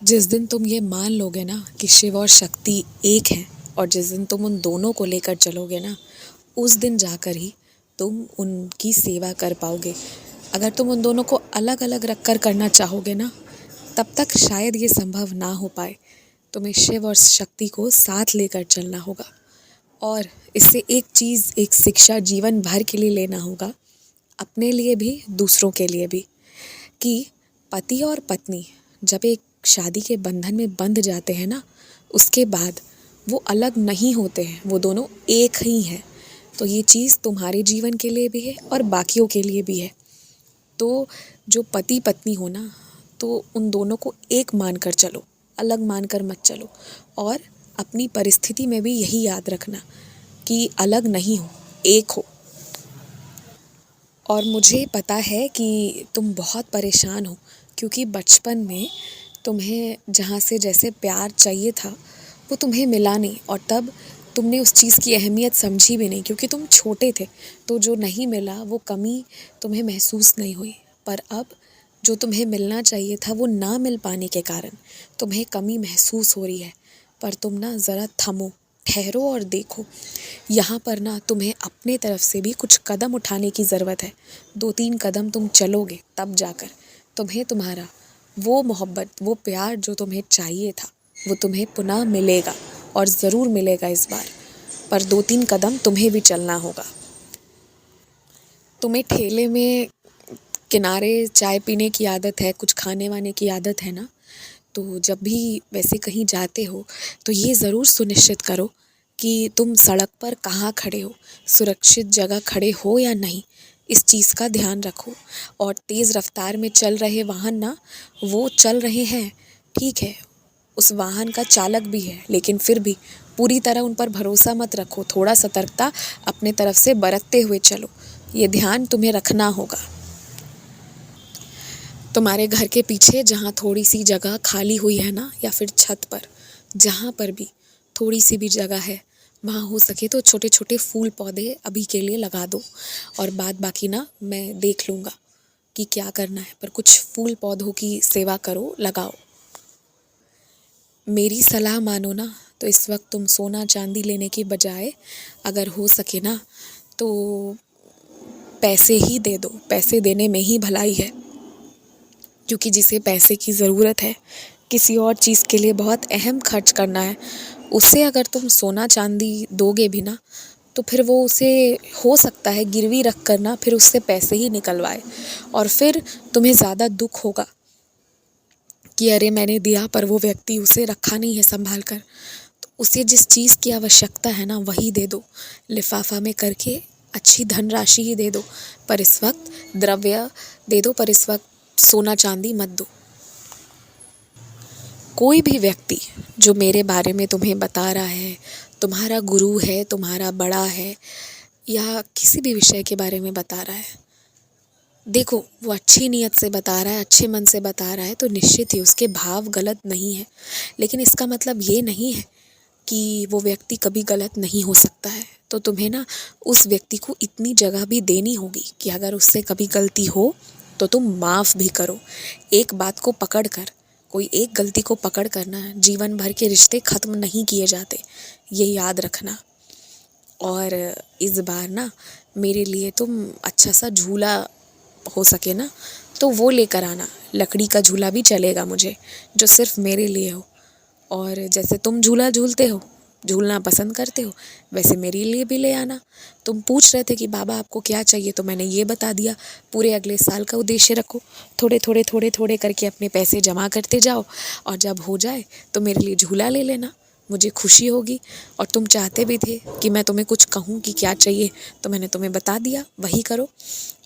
जिस दिन तुम ये मान लोगे ना कि शिव और शक्ति एक हैं, और जिस दिन तुम उन दोनों को लेकर चलोगे ना, उस दिन जाकर ही तुम उनकी सेवा कर पाओगे। अगर तुम उन दोनों को अलग अलग रख कर करना चाहोगे ना, तब तक शायद ये संभव ना हो पाए। तुम्हें शिव और शक्ति को साथ लेकर चलना होगा, और इससे एक चीज़, एक शिक्षा जीवन भर के लिए लेना होगा, अपने लिए भी दूसरों के लिए भी, कि पति और पत्नी जब एक शादी के बंधन में बंध जाते हैं ना, उसके बाद वो अलग नहीं होते हैं, वो दोनों एक ही हैं। तो ये चीज़ तुम्हारे जीवन के लिए भी है और बाकियों के लिए भी है। तो जो पति पत्नी हो ना, तो उन दोनों को एक मानकर चलो, अलग मानकर मत चलो। और अपनी परिस्थिति में भी यही याद रखना कि अलग नहीं हो, एक हो। और मुझे पता है कि तुम बहुत परेशान हो, क्योंकि बचपन में तुम्हें जहाँ से जैसे प्यार चाहिए था वो तुम्हें मिला नहीं, और तब तुमने उस चीज़ की अहमियत समझी भी नहीं, क्योंकि तुम छोटे थे। तो जो नहीं मिला वो कमी तुम्हें महसूस नहीं हुई। पर अब जो तुम्हें मिलना चाहिए था वो ना मिल पाने के कारण तुम्हें कमी महसूस हो रही है। पर तुम ना ज़रा थमो, ठहरो और देखो। यहाँ पर ना तुम्हें अपने तरफ से भी कुछ कदम उठाने की ज़रूरत है। 2-3 कदम तुम चलोगे तब जाकर तुम्हें तुम्हारा वो मोहब्बत, वो प्यार जो तुम्हें चाहिए था, वो तुम्हें पुनः मिलेगा, और ज़रूर मिलेगा इस बार। पर 2-3 कदम तुम्हें भी चलना होगा। तुम्हें ठेले में किनारे चाय पीने की आदत है, कुछ खाने वाने की आदत है ना, तो जब भी वैसे कहीं जाते हो तो ये ज़रूर सुनिश्चित करो कि तुम सड़क पर कहाँ खड़े हो, सुरक्षित जगह खड़े हो या नहीं, इस चीज़ का ध्यान रखो। और तेज़ रफ्तार में चल रहे वाहन ना, वो चल रहे हैं, ठीक है, उस वाहन का चालक भी है, लेकिन फिर भी पूरी तरह उन पर भरोसा मत रखो। थोड़ा सतर्कता अपने तरफ से बरतते हुए चलो, ये ध्यान तुम्हें रखना होगा। तुम्हारे घर के पीछे जहाँ थोड़ी सी जगह खाली हुई है ना, या फिर छत पर, जहाँ पर भी थोड़ी सी भी जगह है, वहाँ हो सके तो छोटे छोटे फूल पौधे अभी के लिए लगा दो, और बाद बाकी ना मैं देख लूँगा कि क्या करना है। पर कुछ फूल पौधों की सेवा करो, लगाओ। मेरी सलाह मानो ना, तो इस वक्त तुम सोना चांदी लेने की बजाय अगर हो सके ना, तो पैसे ही दे दो। पैसे देने में ही भलाई है, क्योंकि जिसे पैसे की ज़रूरत है, किसी और चीज़ के लिए बहुत अहम खर्च करना है, उससे अगर तुम सोना चांदी दोगे भी ना, तो फिर वो उसे हो सकता है गिरवी रख कर ना फिर उससे पैसे ही निकलवाए, और फिर तुम्हें ज़्यादा दुख होगा कि अरे मैंने दिया पर वो व्यक्ति उसे रखा नहीं है संभाल कर। तो उसे जिस चीज़ की आवश्यकता है ना, वही दे दो, लिफाफा में करके अच्छी धनराशि ही दे दो। पर इस वक्त द्रव्य दे दो, पर इस वक्त सोना चांदी मत दो। कोई भी व्यक्ति जो मेरे बारे में तुम्हें बता रहा है, तुम्हारा गुरु है, तुम्हारा बड़ा है, या किसी भी विषय के बारे में बता रहा है, देखो वो अच्छी नीयत से बता रहा है, अच्छे मन से बता रहा है, तो निश्चित ही उसके भाव गलत नहीं है। लेकिन इसका मतलब ये नहीं है कि वो व्यक्ति कभी गलत नहीं हो सकता है। तो तुम्हें ना उस व्यक्ति को इतनी जगह भी देनी होगी कि अगर उससे कभी गलती हो तो तुम माफ़ भी करो। एक बात को पकड़ कर, कोई एक गलती को पकड़ कर ना जीवन भर के रिश्ते ख़त्म नहीं किए जाते, ये याद रखना। और इस बार ना मेरे लिए तुम अच्छा सा झूला हो सके ना, तो वो लेकर आना। लकड़ी का झूला भी चलेगा मुझे, जो सिर्फ मेरे लिए हो। और जैसे तुम झूला झूलते हो, झूलना पसंद करते हो, वैसे मेरे लिए भी ले आना। तुम पूछ रहे थे कि बाबा आपको क्या चाहिए, तो मैंने ये बता दिया। पूरे अगले साल का उद्देश्य रखो, थोड़े थोड़े थोड़े थोड़े करके अपने पैसे जमा करते जाओ, और जब हो जाए तो मेरे लिए झूला ले लेना, मुझे खुशी होगी। और तुम चाहते भी थे कि मैं तुम्हें कुछ कहूँ कि क्या चाहिए, तो मैंने तुम्हें बता दिया, वही करो।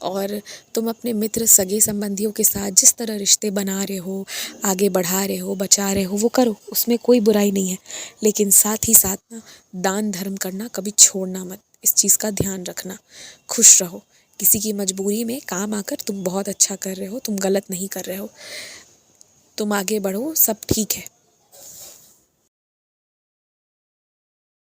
और तुम अपने मित्र, सगे संबंधियों के साथ जिस तरह रिश्ते बना रहे हो, आगे बढ़ा रहे हो, बचा रहे हो, वो करो, उसमें कोई बुराई नहीं है। लेकिन साथ ही साथ ना दान धर्म करना कभी छोड़ना मत, इस चीज़ का ध्यान रखना। खुश रहो, किसी की मजबूरी में काम आकर तुम बहुत अच्छा कर रहे हो, तुम गलत नहीं कर रहे हो। तुम आगे बढ़ो, सब ठीक है।